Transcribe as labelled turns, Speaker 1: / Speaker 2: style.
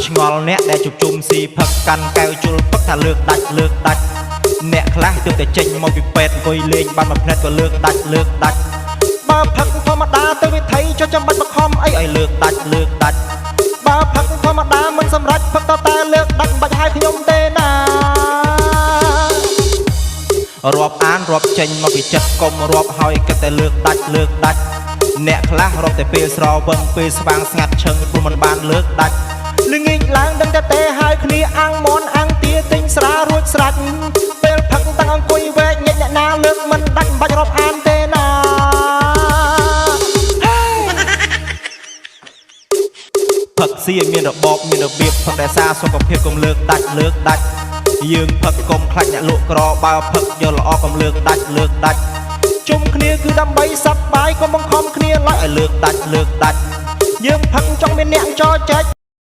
Speaker 1: ឆ្ងល់អ្នកដែលជួបជុំស៊ីផឹកកាន់កែវជុលផឹកថាលើកដាច់អ្នកខ្លះទើបតែចេញមកពីពេទ្យអង្គុយលេងបានមួយផ្នែកក៏លើកដាច់បើផឹកធម្មតាទៅវិថីចុះចាំបាច់បខំអីឲ្យលើកដាច់បើផឹកធម្មតាមិនសម្រេចផឹកតតែលើកដាច់បាច់ឲ្យខ្ញុំទេណារាប់អានរាប់ចេញមកពីចិត្តកុំរាប់ហើយគិតតែលើកដាច់អ្នកខ្លះរាប់តែពេលស្រវឹងពេលស្វាងស្ងាត់ឈឹងព្រោះមិនបានលើកដាច់ល្ងាចឡើងដឹងតែទេហើយគ្នាអាំងមន់អាំងទាទិញស្រារួចស្រេចពេលផឹកតាំងអង្គុយវែកញិចអ្នកណាលើកមិនដាច់បាច់រាប់អានទេណាផឹកស៊ីឲ្យមានរបបមានរបៀបផឹកតែសារសុខភាពកុំលើកដាច់យើងផឹកកុំខ្លាចអ្នកលក់ក្របើផឹកយកល្អកុំលើកដាច់ជុំគ្នាគឺដើម្បីសប្បាយកុំបង្ខំគ្នាឡើយឲ្យលើកដាច់យើងផឹកចង់មានអ្នកចោចែក